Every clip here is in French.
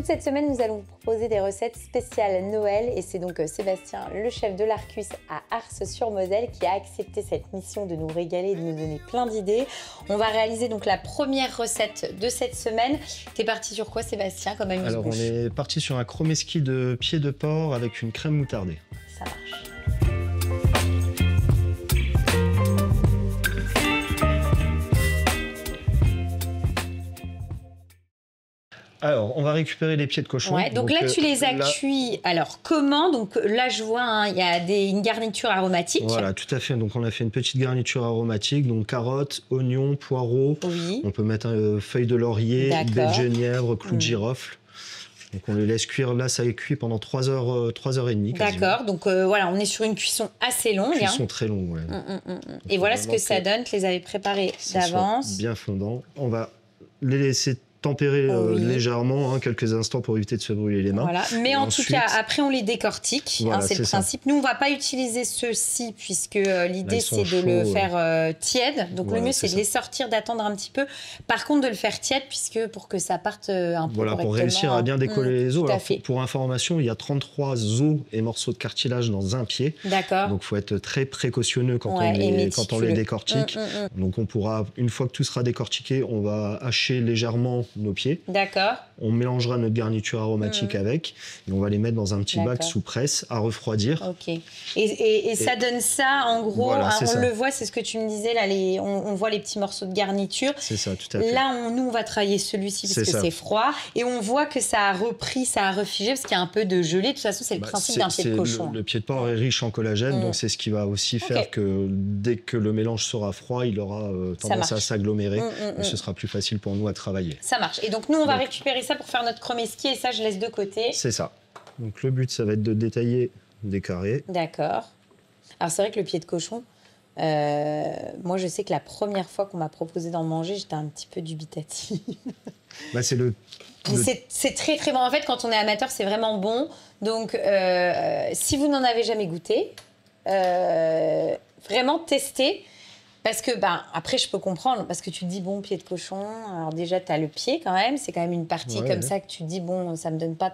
Toute cette semaine, nous allons vous proposer des recettes spéciales Noël et c'est donc Sébastien, le chef de l'Arcus à Ars-sur-Moselle, qui a accepté cette mission de nous régaler et de nous donner plein d'idées. On va réaliser donc la première recette de cette semaine. T'es parti sur quoi, Sébastien, comme amuse-bouche? Alors, on est parti sur un chromeski de pied de porc avec une crème moutardée. Ça marche. Alors, on va récupérer les pieds de cochon. Ouais, donc là, tu les as cuits. Alors, comment? Donc là, je vois, hein, il y a une garniture aromatique. Voilà, tout à fait. Donc, on a fait une petite garniture aromatique. Donc, carottes, oignons, poireaux. Oui. On peut mettre feuilles de laurier, baies de genièvre, clous de girofle. Donc, on les laisse cuire. Là, ça est cuit pendant 3 heures, 3h30. D'accord. Donc, voilà, on est sur une cuisson assez longue. Cuisson très longue, ouais. Et voilà ce que ça donne. Tu les avais préparés d'avance. Bien fondant. On va les laisser tempérer légèrement, hein, quelques instants pour éviter de se brûler les mains. Voilà. Mais en tout cas, après, on les décortique. Voilà, hein, c'est le principe. Nous, on ne va pas utiliser ceux-ci puisque l'idée, c'est de le faire tiède. Donc, voilà, le mieux, c'est de les sortir, d'attendre un petit peu. Par contre, de le faire tiède puisque pour que ça parte un peu correctement. Pour réussir à bien décoller les os. Alors, pour information, il y a 33 os et morceaux de cartilage dans un pied. D'accord. Donc, il faut être très précautionneux quand on les décortique. Donc, on pourra, une fois que tout sera décortiqué, on va hacher légèrement nos pieds. D'accord. On mélangera notre garniture aromatique avec et on va les mettre dans un petit bac sous presse à refroidir. Ok. Et ça donne ça, en gros, voilà, hein, on le voit, c'est ce que tu me disais, là, on voit les petits morceaux de garniture. C'est ça, tout à fait. Là, nous, on va travailler celui-ci parce que c'est froid et on voit que ça a repris, ça a refigé parce qu'il y a un peu de gelée. De toute façon, c'est le principe d'un pied de cochon. Le pied de porc est riche en collagène, donc c'est ce qui va aussi faire que dès que le mélange sera froid, il aura tendance à s'agglomérer et ce sera plus facile pour nous à travailler. Ça marche. Et donc, nous, on va récupérer ça pour faire notre chromeski et ça, je laisse de côté. C'est ça. Donc, le but, ça va être de détailler des carrés. D'accord. Alors, c'est vrai que le pied de cochon, moi, je sais que la première fois qu'on m'a proposé d'en manger, j'étais un petit peu dubitative. C'est très, très bon. En fait, quand on est amateur, c'est vraiment bon. Donc, si vous n'en avez jamais goûté, vraiment testez. Parce que, après, je peux comprendre, parce que tu te dis, bon, pied de cochon, alors déjà, tu as le pied quand même, c'est quand même une partie comme ça que tu te dis, bon, ça me donne pas,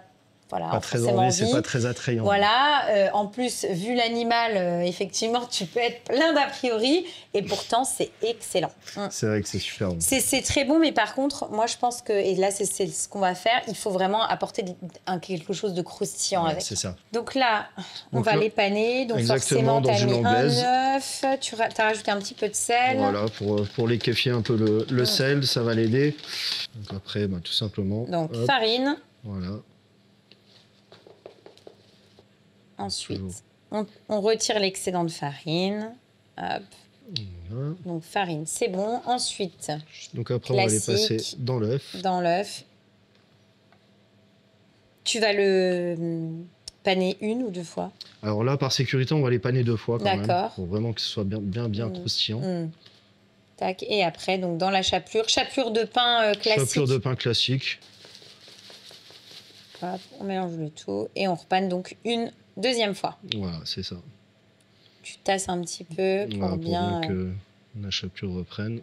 voilà, pas très envie, c'est pas très attrayant. Voilà, en plus, vu l'animal, effectivement, tu peux être plein d'a priori, et pourtant, c'est excellent. C'est vrai que c'est super bon. C'est très bon, mais par contre, moi, je pense que, et là, c'est ce qu'on va faire, il faut vraiment apporter quelque chose de croustillant avec. C'est ça. Donc là, on va les paner, donc forcément, tu as mis un œuf, tu as rajouté un petit peu de sel. Voilà, pour liquéfier un peu le sel, ça va l'aider. Donc après, tout simplement... Donc, farine. Voilà. Ensuite, on retire l'excédent de farine. Hop. Voilà. Donc, farine, c'est bon. Ensuite, donc après, on va les passer dans l'œuf. Dans l'œuf. Tu vas le paner 1 ou 2 fois? Alors là, par sécurité, on va les paner 2 fois quand même. D'accord. Pour vraiment que ce soit bien croustillant. Tac. Et après, donc dans la chapelure. Chapelure de pain classique. Chapelure de pain classique. Hop, on mélange le tout. Et on repane donc une deuxième fois. Voilà, c'est ça. Tu tasses un petit peu pour bien que la chapelure reprenne.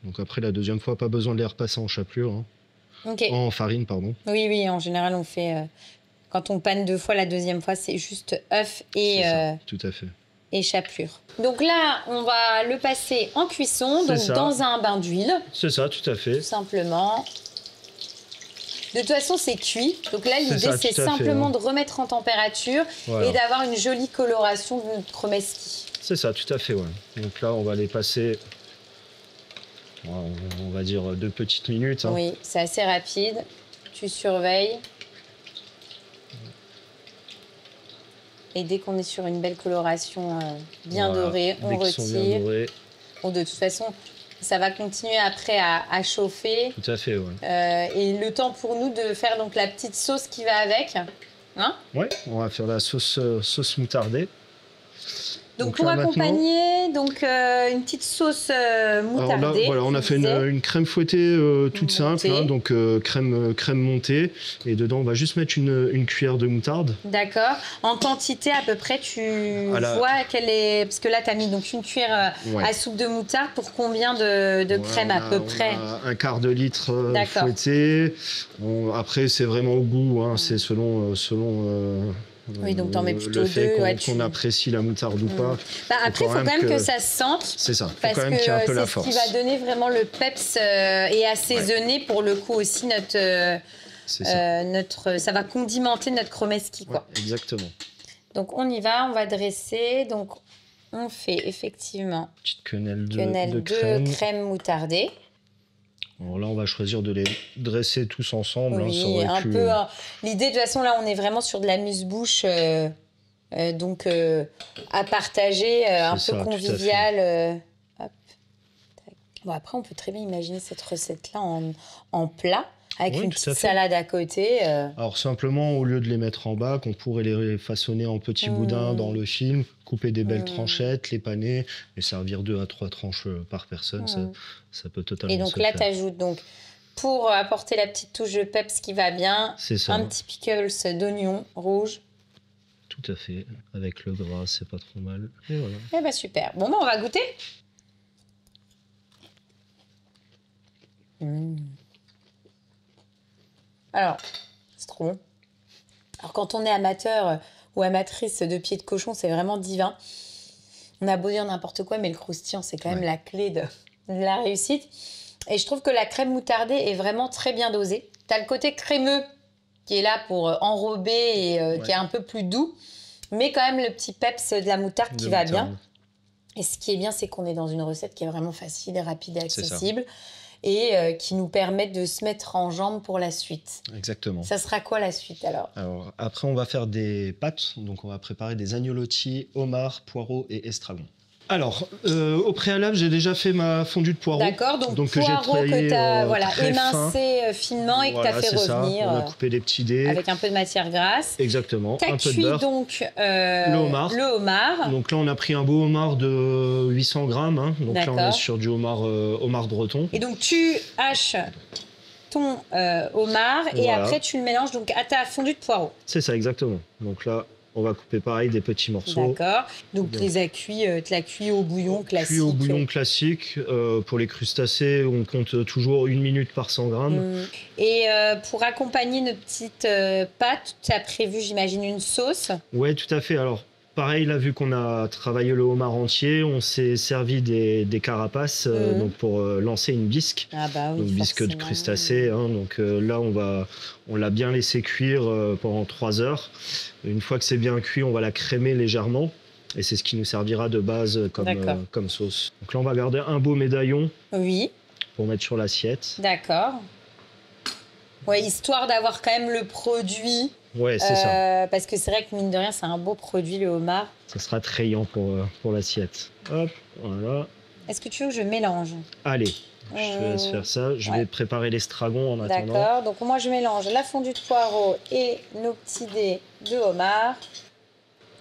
Donc après, la deuxième fois, pas besoin de les repasser en chapelure. Hein. En farine, pardon. Oui, en général, on fait... quand on panne 2 fois, la deuxième fois, c'est juste œuf et... tout à fait. Et chapelure. Donc là, on va le passer en cuisson, donc dans un bain d'huile. C'est ça, tout à fait. Tout simplement. De toute façon, c'est cuit. Donc là, l'idée, c'est simplement de remettre en température et d'avoir une jolie coloration de notre chromeski. C'est ça, tout à fait, ouais. Donc là, on va les passer, on va dire 2 petites minutes. Hein. Oui, c'est assez rapide. Tu surveilles. Et dès qu'on est sur une belle coloration bien dorée, on retire. Bon, de toute façon, ça va continuer après à chauffer. Tout à fait, ouais. Et le temps pour nous de faire donc la petite sauce qui va avec. Hein? Ouais, on va faire la sauce moutardée. Donc pour accompagner, une petite sauce moutardée. Là, voilà, on a fait une crème fouettée toute simple, hein, donc crème montée. Et dedans, on va juste mettre une cuillère de moutarde. D'accord. En quantité, à peu près, tu vois quelle est... Parce que là, tu as mis donc une cuillère à soupe de moutarde pour combien de crème à peu près? Un quart de litre fouetté. Après, c'est vraiment au goût, hein, c'est selon oui, donc t'en mets plutôt le fait qu'on apprécie la moutarde ou pas. Bah, après, il faut quand même que ça se sente. C'est ça, parce que c'est ce qui va donner vraiment le peps et assaisonner pour le coup aussi ça va condimenter notre chromeski, quoi. Ouais, exactement. Donc on y va, on va dresser. Donc on fait effectivement petite quenelle de crème moutardée. Alors là, on va choisir de les dresser tous ensemble. Oui, hein, peu. L'idée, de toute façon, là, on est vraiment sur de l'amuse-bouche, à partager, un peu convivial. Hop. Bon, après, on peut très bien imaginer cette recette-là en plat, avec une petite salade à côté. Alors simplement, au lieu de les mettre en bac, on pourrait les façonner en petits boudins dans le film, couper des belles tranchettes, les paner et servir 2 à 3 tranches par personne. Ça peut totalement se faire. Et donc là, tu ajoutes, pour apporter la petite touche de peps qui va bien, un petit pickles d'oignon rouge. Tout à fait. Avec le gras, c'est pas trop mal. Et voilà. Eh ben super. Bon, on va goûter. Alors, c'est trop bon. Alors, quand on est amateur ou amatrice de pieds de cochon, c'est vraiment divin. On a beau dire n'importe quoi, mais le croustillant, c'est quand même la clé de la réussite. Et je trouve que la crème moutardée est vraiment très bien dosée. Tu as le côté crémeux qui est là pour enrober et qui est un peu plus doux, mais quand même le petit peps de la moutarde qui va bien. Et ce qui est bien, c'est qu'on est dans une recette qui est vraiment facile et rapide et accessible. Et qui nous permettent de se mettre en jambes pour la suite. Exactement. Ça sera quoi la suite alors? Après, on va faire des pâtes. Donc, on va préparer des agnolotti, homards, poireaux et estragon. Alors, au préalable, j'ai déjà fait ma fondue de poireaux. D'accord, donc poireaux que tu as émincé finement et que tu as fait revenir. Ça. On a coupé des petits dés. Avec un peu de matière grasse. Exactement, un peu de beurre. Donc le homard. Donc là, on a pris un beau homard de 800 grammes. Hein. Donc là, on est sur du homard breton. Et donc, tu haches ton homard et après, tu le mélanges donc, à ta fondue de poireaux. C'est ça, exactement. Donc là, on va couper pareil des petits morceaux. D'accord. Donc tu les as cuits, tu l'as cuit au bouillon classique. Cuit au bouillon classique. Pour les crustacés, on compte toujours 1 minute par 100 grammes. Et pour accompagner nos petites pâtes, tu as prévu, j'imagine, une sauce? Oui, tout à fait. Alors, pareil, là, vu qu'on a travaillé le homard entier, on s'est servi des carapaces donc pour lancer une bisque. Ah bah oui, donc bisque de crustacés. Hein, donc là, on l'a bien laissé cuire pendant 3 heures. Une fois que c'est bien cuit, on va la crémer légèrement. Et c'est ce qui nous servira de base comme sauce. Donc là, on va garder un beau médaillon pour mettre sur l'assiette. D'accord. Ouais, histoire d'avoir quand même le produit. Ouais, c'est ça. Parce que c'est vrai que mine de rien, c'est un beau produit, le homard. Ça sera attrayant pour l'assiette. Hop, voilà. Est-ce que tu veux que je mélange? Allez, je te laisse faire ça. Je vais préparer l'estragon en attendant. D'accord, donc moi je mélange la fondue de poireaux et nos petits dés de homard.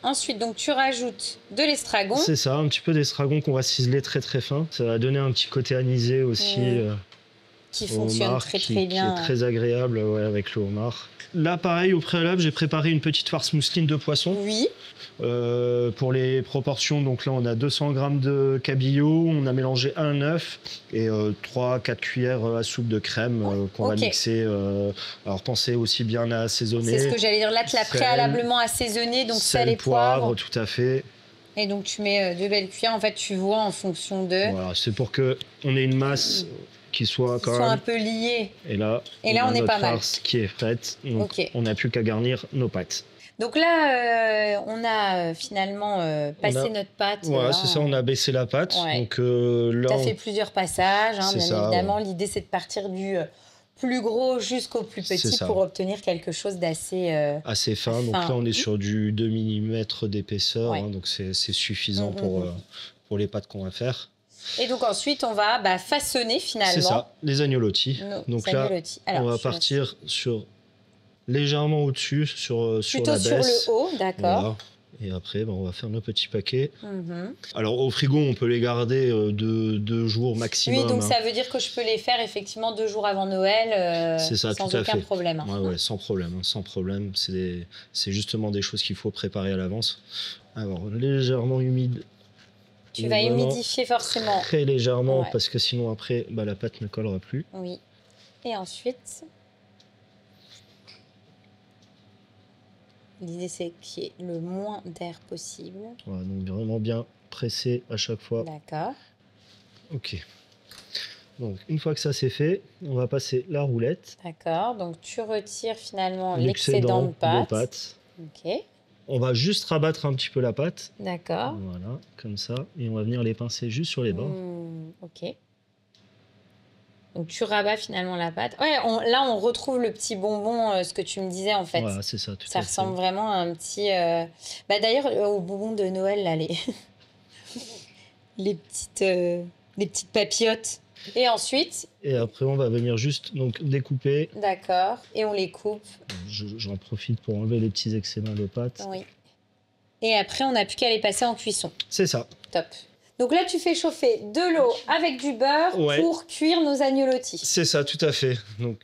Ensuite, donc tu rajoutes de l'estragon. C'est ça, un petit peu d'estragon qu'on va ciseler très très fin. Ça va donner un petit côté anisé aussi. Qui fonctionne très très bien. Qui est très agréable avec le homard. Là, pareil, au préalable, j'ai préparé une petite farce mousseline de poisson. Oui. Pour les proportions, donc là, on a 200 grammes de cabillaud, on a mélangé un œuf et 3-4 cuillères à soupe de crème qu'on va mixer. Alors, pensez aussi bien à assaisonner. C'est ce que j'allais dire. Là, tu l'as préalablement assaisonné, donc sel et poivre. Tout à fait. Et donc, tu mets 2 belles cuillères. En fait, tu vois en fonction de... Voilà, c'est pour qu'on ait une masse... qui soit quand même un peu liés. Et là on est pas mal. Farce qui est faite. Donc on n'a plus qu'à garnir nos pâtes. Donc là, on a finalement passé notre pâte. Voilà, c'est ça, on a baissé la pâte. Donc là, tu as fait plusieurs passages, hein, bien ça, évidemment. L'idée, c'est de partir du plus gros jusqu'au plus petit pour obtenir quelque chose d'assez assez fin. Donc là, on est sur du 2 mm d'épaisseur. Hein, donc c'est suffisant pour les pâtes qu'on va faire. Et donc ensuite, on va façonner finalement. C'est ça, les agnolotti. Donc là, on va partir sur légèrement au-dessus, sur la baisse. Plutôt sur le haut, d'accord. Voilà. Et après, on va faire nos petits paquets. Alors, au frigo, on peut les garder 2 jours maximum. Oui, donc ça veut dire que je peux les faire effectivement 2 jours avant Noël c'est ça, sans tout à aucun fait. problème. Ouais, sans problème. Sans problème. C'est justement des choses qu'il faut préparer à l'avance. Alors, légèrement humide. Tu vas humidifier forcément. Très légèrement, parce que sinon, après, la pâte ne collera plus. Oui. Et ensuite... L'idée, c'est qu'il y ait le moins d'air possible. Voilà, donc vraiment bien pressé à chaque fois. D'accord. Ok. Donc, une fois que ça c'est fait, on va passer la roulette. D'accord. Donc, tu retires finalement l'excédent de pâte. Ok. On va juste rabattre un petit peu la pâte. D'accord. Voilà, comme ça. Et on va venir les pincer juste sur les bords. Ok. Donc, tu rabats finalement la pâte. Ouais, là, on retrouve le petit bonbon, ce que tu me disais, en fait. Voilà, c'est ça. Ça ressemble vraiment à un petit... D'ailleurs, au bonbon de Noël, là, les petites papillotes. Et ensuite... Et après, on va venir juste donc, découper. D'accord. Et on les coupe. J'en profite pour enlever les petits excédents de pâte. Oui. Et après, on n'a plus qu'à les passer en cuisson. C'est ça. Top. Donc là, tu fais chauffer de l'eau avec du beurre pour cuire nos agnolotis. C'est ça, tout à fait. Donc...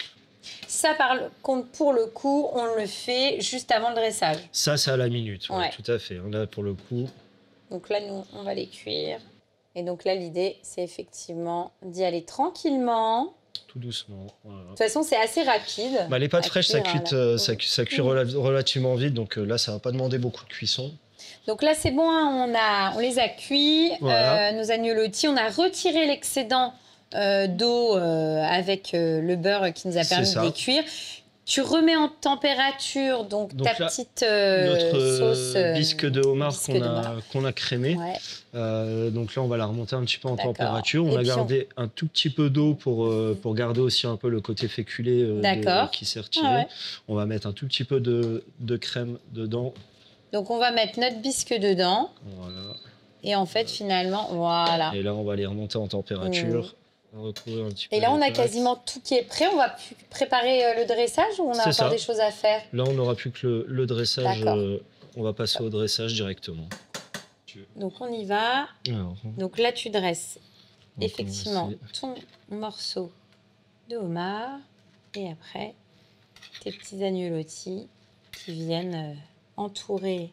Ça, par contre, pour le coup, on le fait juste avant le dressage. Ça, c'est à la minute, tout à fait. Là, pour le coup... Donc là, nous, on va les cuire. Et donc là, l'idée, c'est effectivement d'y aller tranquillement. Tout doucement. Voilà. De toute façon, c'est assez rapide. Les pâtes fraîches, ça cuit relativement vite. Donc là, ça ne va pas demander beaucoup de cuisson. Donc là, c'est bon, hein, on les a cuits, nos agnolotis. On a retiré l'excédent d'eau avec le beurre qui nous a permis de les cuire. Tu remets en température donc ta petite sauce. Notre bisque de homard qu'on a crémé. Donc là, on va la remonter un petit peu en température. On va garder un tout petit peu d'eau pour garder aussi un peu le côté féculé qui s'est retiré. On va mettre un tout petit peu de crème dedans. Donc, on va mettre notre bisque dedans. Voilà. Et en fait, finalement, voilà. Et là, on va les remonter en température. Un petit peu. Et là, on a quasiment tout qui est prêt. On va préparer le dressage ou on a encore des choses à faire? Là, on n'aura plus que le dressage. On va passer au dressage directement. Donc, on y va. Alors, donc là, tu dresses effectivement ton morceau de homard. Et après, tes petits agnolotis qui viennent... entourer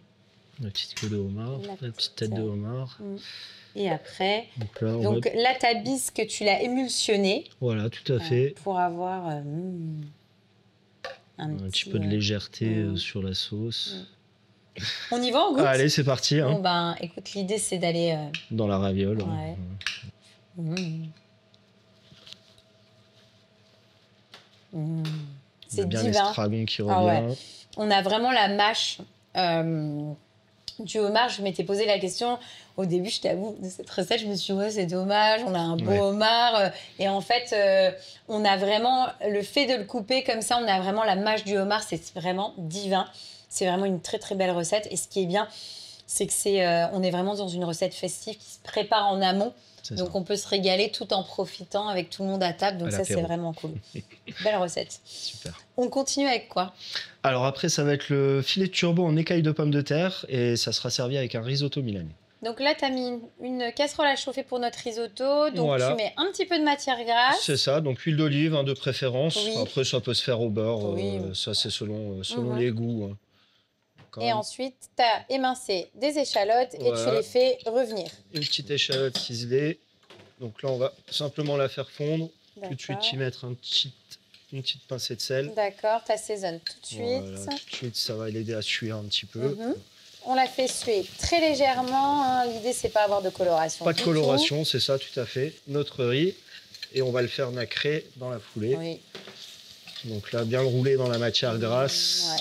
la petite queue de homard, la petite tête de homard. Et après, donc là, ta bisque, tu l'as émulsionnée. Voilà, tout à fait. Pour avoir un petit peu de légèreté sur la sauce. On y va, on goûte? Allez, c'est parti. Bon, écoute, l'idée, c'est d'aller... dans la raviole. C'est bien divin. l'estragon qui revient. On a vraiment la mâche du homard. Je m'étais posé la question au début, je t'avoue, de cette recette. Je me suis dit, c'est dommage, on a un beau homard. Et en fait, on a vraiment le fait de le couper comme ça, on a vraiment la mâche du homard. C'est vraiment divin. C'est vraiment une très, très belle recette. Et ce qui est bien, c'est que on est vraiment dans une recette festive qui se prépare en amont. Donc, on peut se régaler tout en profitant avec tout le monde à table. Donc, ça, c'est vraiment cool. Belle recette. Super. On continue avec quoi? Alors, après, ça va être le filet de turbot en écailles de pommes de terre et ça sera servi avec un risotto milanais. Donc là, tu as mis une casserole à chauffer pour notre risotto. Donc, tu mets un petit peu de matière grasse. C'est ça. Donc, huile d'olive, de préférence. Après, ça peut se faire au beurre. Ça, c'est selon les goûts. Et ensuite, tu as émincé des échalotes et tu les fais revenir. Une petite échalote ciselée. Donc là, on va simplement la faire fondre. Tout de suite, y mettre une petite pincée de sel. D'accord, tu assaisonnes tout de suite. Voilà, tout de suite, ça va l'aider à suer un petit peu. On la fait suer très légèrement. L'idée, c'est pas avoir de coloration. Pas de coloration, c'est ça, tout à fait. Notre riz. Et on va le faire nacrer dans la foulée. Oui. Donc là, bien le rouler dans la matière grasse.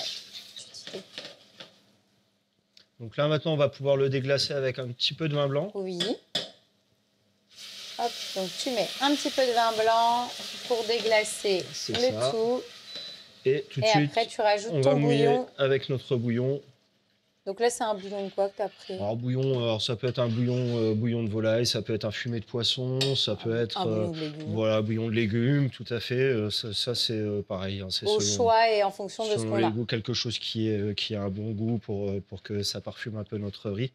Donc là, maintenant, on va pouvoir le déglacer avec un petit peu de vin blanc. Oui. Hop, donc tu mets un petit peu de vin blanc pour déglacer tout. Et tout de suite, après, tu rajoutes on ton va mouiller bouillon. avec notre bouillon. Donc là, c'est un bouillon de quoi que tu as pris? Alors, bouillon, alors ça peut être un bouillon de volaille, ça peut être un fumé de poisson, ça peut être un bouillon de légumes. voilà, bouillon de légumes, tout à fait. Ça c'est pareil. Hein, c'est au choix et en fonction de ce qu'on a. Quelque chose qui a un bon goût pour que ça parfume un peu notre riz.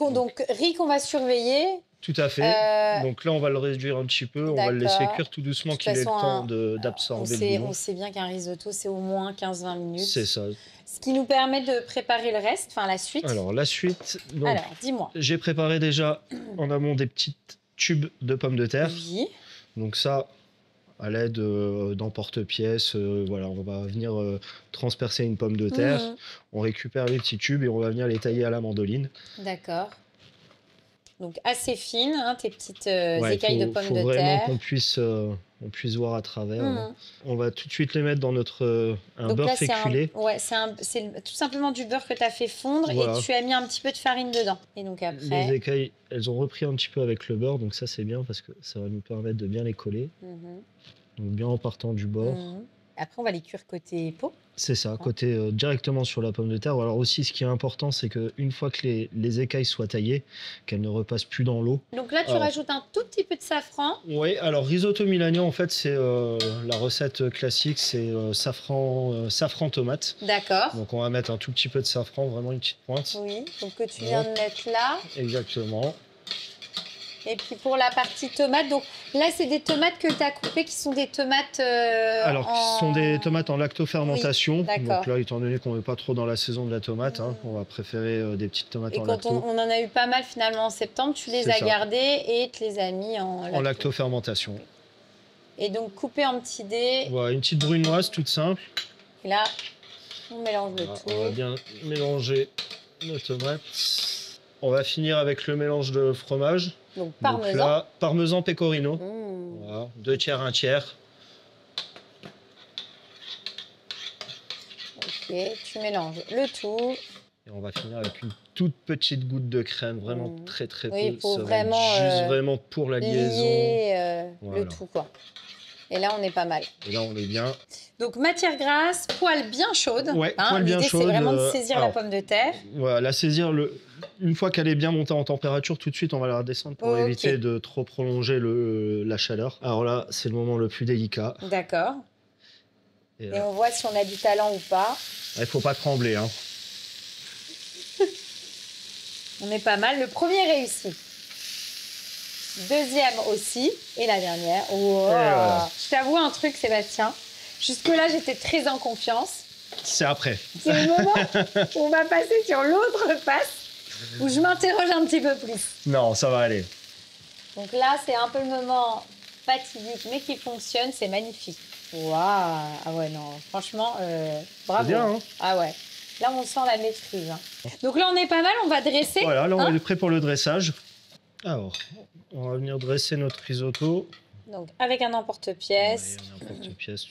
Donc riz qu'on va surveiller. Tout à fait. Donc là, on va le réduire un petit peu. On va le laisser cuire tout doucement, qu'il ait le temps d'absorber le bouillon. On sait bien qu'un risotto, c'est au moins 15-20 minutes. C'est ça. Ce qui nous permet de préparer le reste, enfin la suite. Alors, la suite. Donc, alors, dis-moi. J'ai préparé déjà en amont des petits tubes de pommes de terre. Oui. Donc ça, à l'aide d'emporte-pièces, voilà, on va venir transpercer une pomme de terre. On récupère les petits tubes et on va venir les tailler à la mandoline. D'accord. Donc assez fines, hein, tes petites écailles de pommes de terre. Il faut vraiment qu'on puisse voir à travers. Hein. On va tout de suite les mettre dans notre un beurre féculé. C'est tout simplement du beurre que tu as fait fondre et tu as mis un petit peu de farine dedans. Et donc après... Les écailles, elles ont repris un petit peu avec le beurre, donc ça c'est bien parce que ça va nous permettre de bien les coller. Donc bien en partant du bord. Après, on va les cuire côté peau. C'est ça, côté directement sur la pomme de terre. Alors aussi, ce qui est important, c'est qu'une fois que les écailles soient taillées, qu'elles ne repassent plus dans l'eau. Donc là, tu rajoutes un tout petit peu de safran. Oui, alors risotto milanais, en fait, c'est la recette classique, c'est safran tomate. D'accord. Donc on va mettre un tout petit peu de safran, vraiment une petite pointe. Oui, donc que tu viens de mettre là. Exactement. Et puis pour la partie tomate, donc là c'est des tomates que tu as coupées qui sont des tomates ce sont des tomates en lactofermentation. Oui, donc là, étant donné qu'on n'est pas trop dans la saison de la tomate, hein, on va préférer des petites tomates en lacto. Et quand on en a eu pas mal finalement en septembre, tu les as gardées et tu les as mis en lactofermentation. Et donc coupées en petits dés. Voilà, une petite brunoise toute simple. Et là, on mélange le tout. On va bien mélanger nos tomates. On va finir avec le mélange de fromage. Donc parmesan. Donc là, parmesan pecorino. Voilà, 2 tiers, 1 tiers. Ok, tu mélanges le tout. Et on va finir avec une toute petite goutte de crème, vraiment très très peu. Pour vraiment, juste vraiment pour la liaison. Lier, le tout quoi. Et là, on est pas mal. Et là, on est bien. Donc, matière grasse, poêle bien chaude. Ouais, poêle bien chaude. L'idée, c'est vraiment de saisir la pomme de terre. Voilà, la saisir, une fois qu'elle est bien montée en température, tout de suite, on va la redescendre pour éviter de trop prolonger la chaleur. Alors là, c'est le moment le plus délicat. D'accord. Et on voit si on a du talent ou pas. Il ne faut pas trembler. Hein. On est pas mal. Le premier réussi. Deuxième aussi. Et la dernière. Oh, voilà. Je t'avoue un truc, Sébastien. Jusque-là, j'étais très en confiance. C'est après. C'est le moment où on va passer sur l'autre face, où je m'interroge un petit peu plus. Non, ça va aller. Donc là, c'est un peu le moment fatidique, mais qui fonctionne. C'est magnifique. Waouh. Ah ouais, non. Franchement, bravo. C'est bien, hein. Ah ouais. Là, on sent la maîtrise. Hein. Donc là, on est pas mal. On va dresser. Voilà, là, on est prêt pour le dressage. Alors, on va venir dresser notre risotto. Donc, avec un emporte-pièce. Ouais, un emporte-pièce.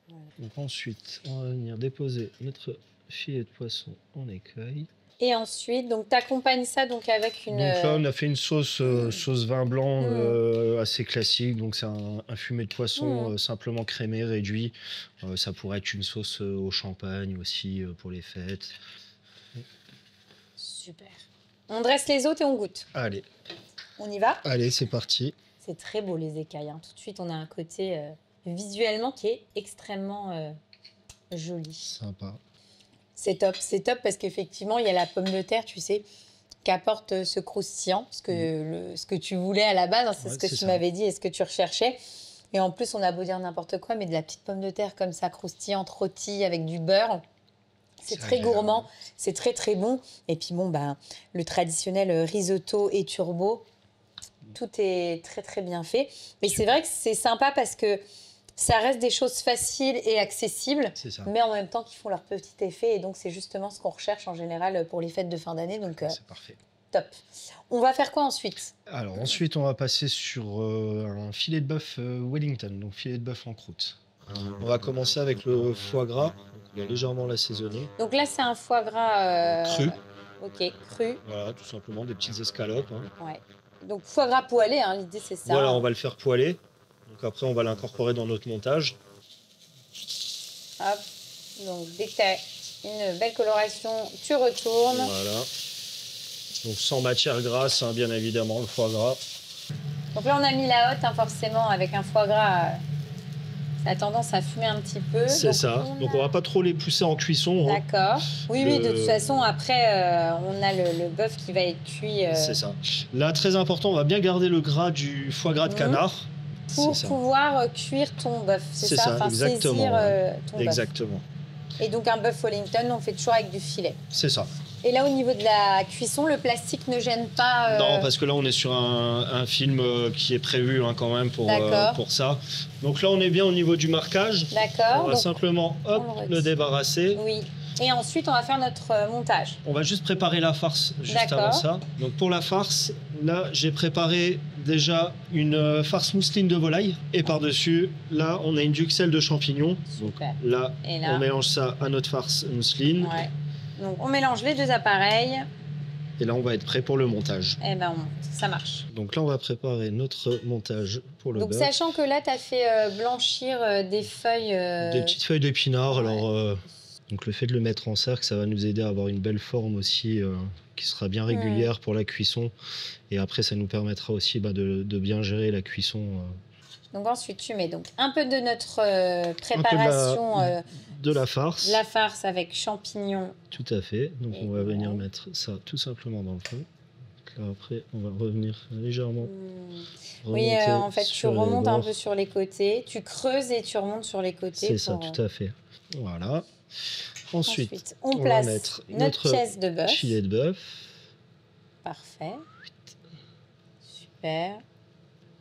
Voilà. Donc ensuite, on va venir déposer notre filet de poisson en écaille. Et ensuite, donc tu accompagnes ça donc avec une... Donc là, on a fait une sauce vin blanc assez classique. Donc c'est un fumet de poisson simplement crémé, réduit. Ça pourrait être une sauce au champagne aussi pour les fêtes. Super. On dresse les autres et on goûte. Allez. On y va? Allez, c'est parti. C'est très beau les écailles. Hein. Tout de suite, on a un côté visuellement qui est extrêmement joli. Sympa. C'est top parce qu'effectivement, il y a la pomme de terre, tu sais, qui apporte ce croustillant, ce que tu voulais à la base, hein, c'est ce que tu m'avais dit et ce que tu recherchais. Et en plus, on a beau dire n'importe quoi, mais de la petite pomme de terre comme ça, croustillante, rôtie avec du beurre. C'est très gourmand, c'est très très bon. Et puis bon, le traditionnel risotto et turbo, tout est très très bien fait. Mais c'est vrai que c'est sympa parce que ça reste des choses faciles et accessibles, mais en même temps qui font leur petit effet. Et donc, c'est justement ce qu'on recherche en général pour les fêtes de fin d'année. Donc, c'est parfait. Top. On va faire quoi ensuite? Alors, ensuite, on va passer sur un filet de bœuf Wellington, donc filet de bœuf en croûte. On va commencer avec le foie gras. On va légèrement l'assaisonner. Donc là, c'est un foie gras... cru. Ok, cru. Voilà, tout simplement, des petites escalopes. Hein. Ouais. Donc, foie gras poêlé, hein, l'idée, c'est ça. Voilà, on va le faire poêler. Donc après, on va l'incorporer dans notre montage. Hop. Donc, dès que tu as une belle coloration, tu retournes. Voilà. Donc sans matière grasse, hein, bien évidemment, le foie gras. Donc là, on a mis la hotte, hein, forcément, avec un foie gras, ça a tendance à fumer un petit peu. C'est ça. Donc on va pas trop les pousser en cuisson. Hein. D'accord. Oui, oui, de toute façon, après, on a le bœuf qui va être cuit. C'est ça. Là, très important, on va bien garder le gras du foie gras de canard. Pour pouvoir cuire ton bœuf, c'est ça, enfin, exactement. Saisir ton bœuf. Exactement. Et donc un bœuf Wellington, on fait toujours avec du filet. C'est ça. Et là, au niveau de la cuisson, le plastique ne gêne pas Non, parce que là, on est sur un film qui est prévu hein, quand même pour ça. Donc là, on est bien au niveau du marquage. D'accord. On va simplement le débarrasser. Oui. Et ensuite, on va faire notre montage. On va juste préparer la farce juste avant ça. Donc pour la farce, là, j'ai préparé déjà une farce mousseline de volaille. Et par-dessus, là, on a une duxelle de champignons. Donc là, on mélange ça à notre farce mousseline. Ouais. Donc on mélange les deux appareils. Et là, on va être prêt pour le montage. Eh ben, ça marche. Donc là, on va préparer notre montage pour le bœuf. Donc sachant que là, tu as fait blanchir des feuilles... Des petites feuilles d'épinards. Ouais. Alors, donc le fait de le mettre en cercle, ça va nous aider à avoir une belle forme aussi, qui sera bien régulière pour la cuisson. Et après, ça nous permettra aussi de bien gérer la cuisson. Donc ensuite, tu mets donc un peu de notre préparation... de la farce. La farce avec champignons. Tout à fait. Donc on va venir mettre ça tout simplement dans le feu. Là, après, on va revenir légèrement. Oui, en fait, tu remontes un peu sur les côtés. Tu creuses et tu remontes sur les côtés. C'est ça, tout à fait. Voilà. Ensuite on place va mettre notre pièce de bœuf. Filet de bœuf. Parfait. Super.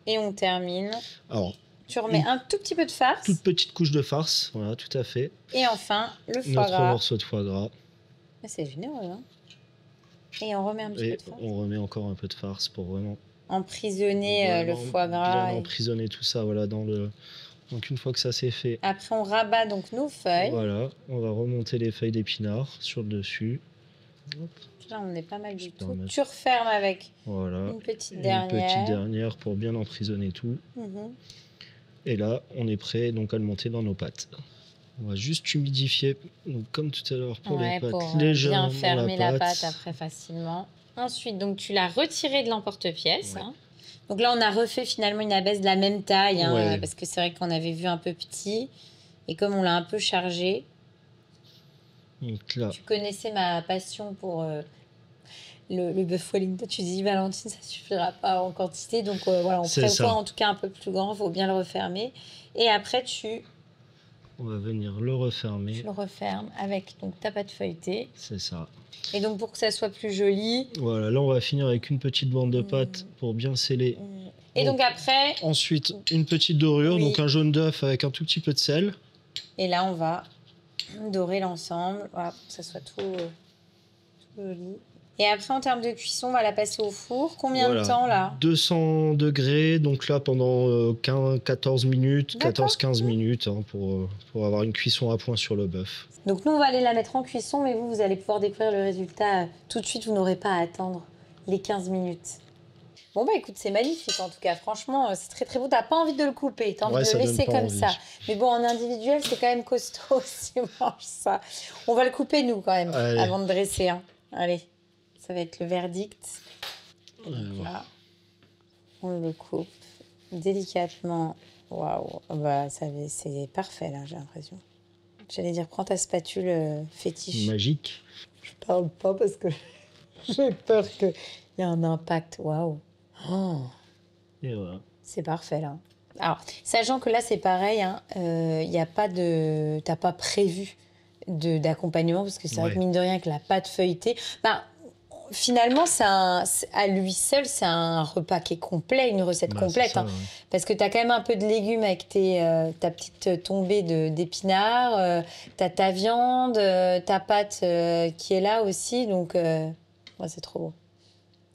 Et on termine. Alors, tu remets un tout petit peu de farce. Toute petite couche de farce, voilà, tout à fait. Et enfin, le foie gras. Notre morceau de foie gras. C'est généreux, hein. Et on remet un petit peu de farce. On remet encore un peu de farce pour vraiment emprisonner le foie gras. Bien emprisonner tout ça, voilà, dans le... Donc une fois que ça c'est fait... Après, on rabat donc nos feuilles. Voilà, on va remonter les feuilles d'épinards sur le dessus. Hop. Là, on est pas mal du tout. Tu refermes avec une petite dernière. Une petite dernière pour bien emprisonner tout. Et là, on est prêt donc à le monter dans nos pâtes. On va juste humidifier, donc comme tout à l'heure pour les pâtes, pour légèrement bien fermer la pâte après facilement. Ensuite, donc tu l'as retiré de l'emporte-pièce. Hein. Donc là, on a refait finalement une abaisse de la même taille, hein, parce que c'est vrai qu'on avait vu un peu petit. Et comme on l'a un peu chargé, donc là, tu connaissais ma passion pour le bœuf Wellington. Tu dis, Valentine, ça suffira pas en quantité. Donc voilà, on prévoit en tout cas un peu plus grand. Il faut bien le refermer. Et après, on va venir le refermer. Tu le refermes avec donc, ta pâte feuilletée. C'est ça. Et donc, pour que ça soit plus joli... Voilà, là, on va finir avec une petite bande de pâte pour bien sceller. Et donc après... Ensuite, une petite dorure, donc un jaune d'œuf avec un tout petit peu de sel. Et là, on va dorer l'ensemble, voilà, pour que ça soit tout joli. Et après, en termes de cuisson, on va la passer au four. Combien de temps, là? 200 degrés, donc là, pendant 14 minutes, 14-15 minutes, hein, pour avoir une cuisson à point sur le bœuf. Donc nous, on va aller la mettre en cuisson, mais vous allez pouvoir découvrir le résultat tout de suite. Vous n'aurez pas à attendre les 15 minutes. Bon, bah écoute, c'est magnifique en tout cas. Franchement, c'est très très beau. T'as pas envie de le couper, t'as envie de le laisser comme ça. Mais bon, en individuel, c'est quand même costaud si on mange ça. On va le couper, nous, quand même, avant de dresser. Hein. Allez. Ça va être le verdict. Donc là, on le coupe délicatement. Waouh, bah, c'est parfait là, j'ai l'impression. J'allais dire, prends ta spatule fétiche. Magique. Je parle pas parce que j'ai peur qu'il y ait un impact. Waouh. Oh. Et voilà. C'est parfait là. Alors, sachant que là, c'est pareil, hein, y a pas de... T'as pas prévu d'accompagnement parce que c'est vrai que mine de rien, que la pâte feuilletée... Bah, finalement, à lui seul, c'est un repas qui est complet, une recette complète. Ça, parce que tu as quand même un peu de légumes avec ta petite tombée d'épinards, tu as ta viande, ta pâte qui est là aussi. Donc, c'est trop beau.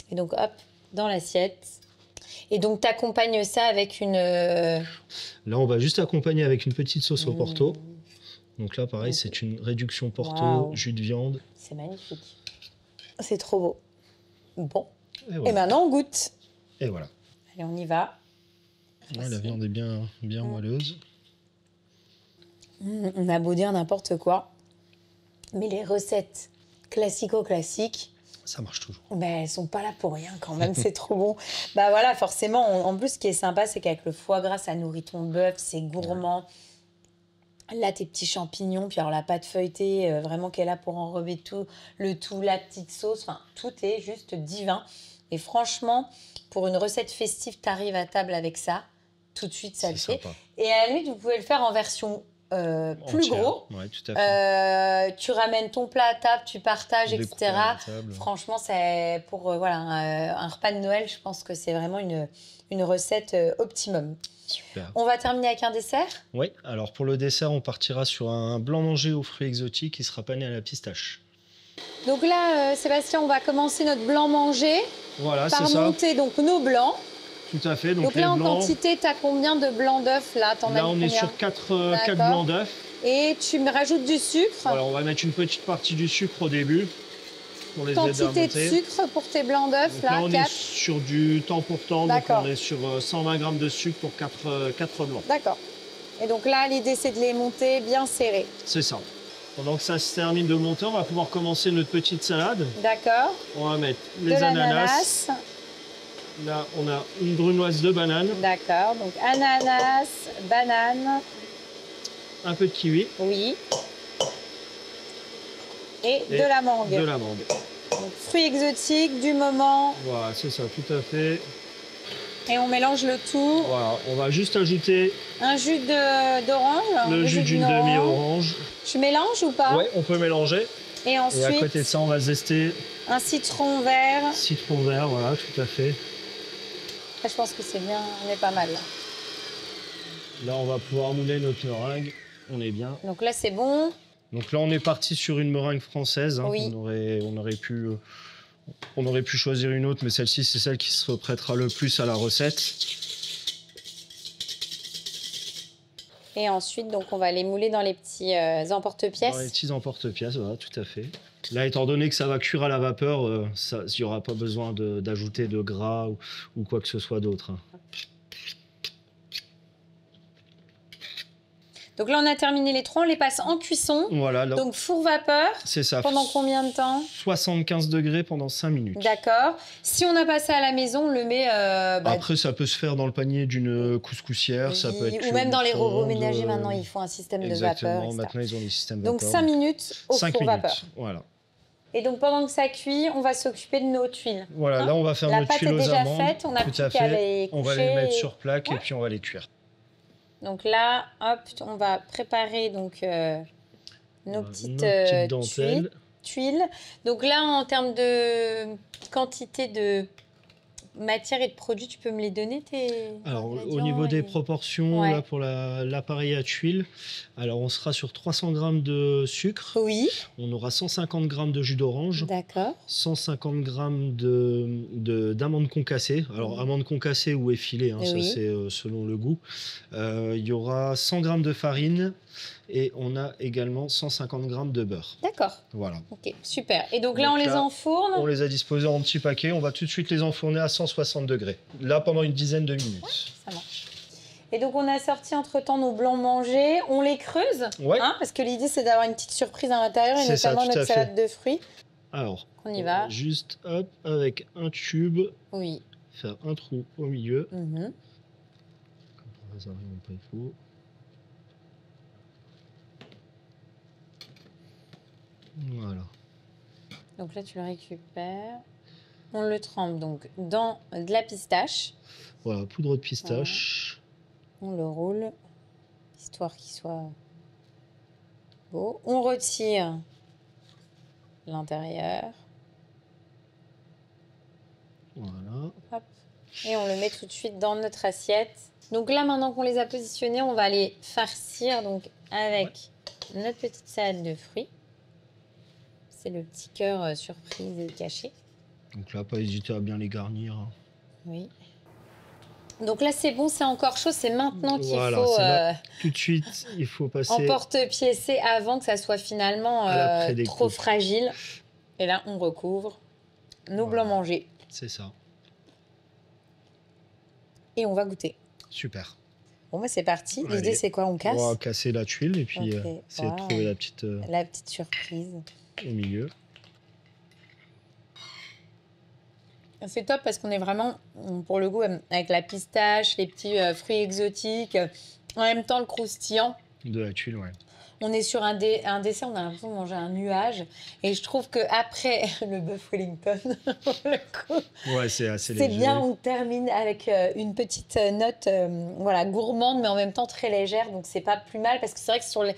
Et donc, hop, dans l'assiette. Et donc, tu accompagnes ça avec une... Là, on va juste accompagner avec une petite sauce au Porto. Donc là, pareil, c'est une réduction Porto, jus de viande. C'est magnifique. C'est trop beau. Bon. Et maintenant, on goûte. Et voilà. Allez, on y va. Ouais, la viande est bien moelleuse. On a beau dire n'importe quoi. Mais les recettes classico-classiques, ça marche toujours. Mais elles sont pas là pour rien quand même, c'est trop bon. Bah voilà, forcément, en plus, ce qui est sympa, c'est qu'avec le foie gras, ça nourrit ton bœuf, c'est gourmand. Là, tes petits champignons, puis alors la pâte feuilletée, vraiment qui est là pour enrober tout, la petite sauce, enfin, tout est juste divin. Et franchement, pour une recette festive, tu arrives à table avec ça, tout de suite, ça le fait. Et à la limite, vous pouvez le faire en version plus gros. Ouais, tout à fait. Tu ramènes ton plat à table, tu partages, etc. Franchement, c'est pour un repas de Noël, je pense que c'est vraiment une recette optimum. Super. On va terminer avec un dessert. Oui, alors pour le dessert, on partira sur un blanc manger aux fruits exotiques qui sera pané à la pistache. Donc là, Sébastien, on va commencer notre blanc manger par monter donc nos blancs. Tout à fait. Donc là, en quantité, tu as combien de blancs d'œufs là? Là, on est sur 4 blancs d'œufs. Et tu me rajoutes du sucre. Voilà, on va mettre une petite partie du sucre au début. Pour les quantité de sucre pour tes blancs d'œufs là, 4. On est sur du temps pour temps. Donc on est sur 120 g de sucre pour 4 blancs. D'accord. Et donc là, l'idée, c'est de les monter bien serrés. C'est ça. Pendant que ça se termine de monter, on va pouvoir commencer notre petite salade. D'accord. On va mettre les ananas. Là, on a une brunoise de banane. D'accord. Donc ananas, banane. Un peu de kiwi. Oui. Et de la mangue. De la mangue. Donc fruits exotiques du moment. Voilà, c'est ça, tout à fait. Et on mélange le tout. Voilà, on va juste ajouter un jus d'orange. Le jus d'une demi-orange. Tu mélanges ou pas? Oui, on peut mélanger. Et ensuite, à côté de ça, on va zester un citron vert. Citron vert, voilà, tout à fait. Là, je pense que c'est bien, on est pas mal. Là, on va pouvoir mouler notre meringue. On est bien. Donc là, c'est bon. Donc là, on est parti sur une meringue française. Oui. On aurait pu choisir une autre, mais celle-ci, c'est celle qui se prêtera le plus à la recette. Et ensuite, donc, on va les mouler dans les petits emporte-pièces. Dans les petits emporte-pièces, voilà, tout à fait. Là, étant donné que ça va cuire à la vapeur, il n'y aura pas besoin d'ajouter de gras ou quoi que ce soit d'autre. Donc là, on a terminé les trois, on les passe en cuisson. Voilà. Donc four vapeur. C'est ça. Pendant combien de temps? 75 degrés pendant 5 minutes. D'accord. Si on a passé à la maison, on le met... Après, ça peut se faire dans le panier d'une couscoussière. Ça peut être ou même dans les robots ménagers, maintenant, ils font un système de vapeur. Exactement, maintenant, ils ont des systèmes de vapeur. Donc 5 minutes au four vapeur. Voilà. Et donc pendant que ça cuit, on va s'occuper de nos tuiles. Voilà, là, on va faire nos tuiles aux amandes. La pâte est déjà faite, on a plus qu'à les coucher. On va les mettre sur plaque et puis on va les cuire. Donc là, hop, on va préparer donc, nos petites tuiles. Donc là, en termes de quantité de matière et de produits, tu peux me les donner Alors, au niveau des proportions, là, pour l'appareil à tuiles, alors on sera sur 300 g de sucre. Oui. On aura 150 g de jus d'orange. D'accord. 150 g d'amandes concassées. Alors, amandes concassées ou effilées, ça c'est selon le goût. Il y aura 100 g de farine. Et on a également 150 g de beurre. D'accord. Voilà. Ok, super. Et donc là, on les enfourne. On les a disposés en petits paquets. On va tout de suite les enfourner à 160 degrés. Là, pendant une dizaine de minutes. Ouais, ça marche. Et donc, on a sorti entre-temps nos blancs mangés. On les creuse. Ouais. Parce que l'idée, c'est d'avoir une petite surprise à l'intérieur, et notamment notre salade de fruits. Alors, on y va. Juste, hop, avec un tube. Oui. Faire un trou au milieu. Comme ça, vraiment pas faux. Voilà. Donc là, tu le récupères. On le trempe donc dans de la pistache. Voilà, poudre de pistache. Voilà. On le roule, histoire qu'il soit beau. On retire l'intérieur. Voilà. Hop. Et on le met tout de suite dans notre assiette. Donc là, maintenant qu'on les a positionnés, on va les farcir donc avec notre petite salade de fruits. C'est le petit cœur surprise et caché. Donc là, pas hésiter à bien les garnir. Oui. Donc là, c'est bon, c'est encore chaud. C'est maintenant qu'il faut... Tout de suite, il faut passer... Emporte-piécer avant que ça soit finalement trop fragile. Et là, on recouvre nos blancs mangés. C'est ça. Et on va goûter. Super. Bon, bah, c'est parti. Allez. L'idée, c'est quoi? On casse? On va casser la tuile et puis Ok. essayer de trouver La petite surprise. au milieu. C'est top parce qu'on est vraiment, pour le goût, avec la pistache, les petits fruits exotiques, en même temps le croustillant. De la tuile, ouais. On est sur un dessert, on a l'impression de manger un nuage. Et je trouve qu'après le bœuf Wellington, pour le coup, ouais, c'est assez léger. C'est bien, on termine avec une petite note voilà, gourmande, mais en même temps très légère. Donc, c'est pas plus mal parce que c'est vrai que sur les...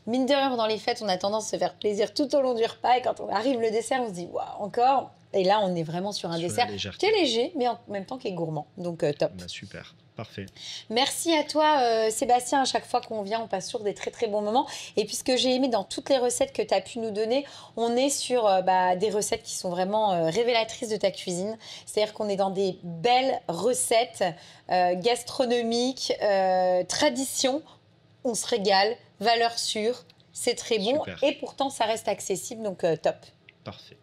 Mine de rien, pendant les fêtes, on a tendance à se faire plaisir tout au long du repas. Et quand on arrive le dessert, on se dit, waouh, encore. Et là, on est vraiment sur un dessert qui est léger, mais en même temps qui est gourmand. Donc, top. Bah, super. Parfait. Merci à toi, Sébastien. À chaque fois qu'on vient, on passe sur des très, très bons moments. Et puis, ce que j'ai aimé dans toutes les recettes que tu as pu nous donner, on est sur des recettes qui sont vraiment révélatrices de ta cuisine. C'est-à-dire qu'on est dans des belles recettes gastronomiques, tradition. On se régale, valeur sûre. C'est très bon. Super. Et pourtant, ça reste accessible. Donc, top. Parfait.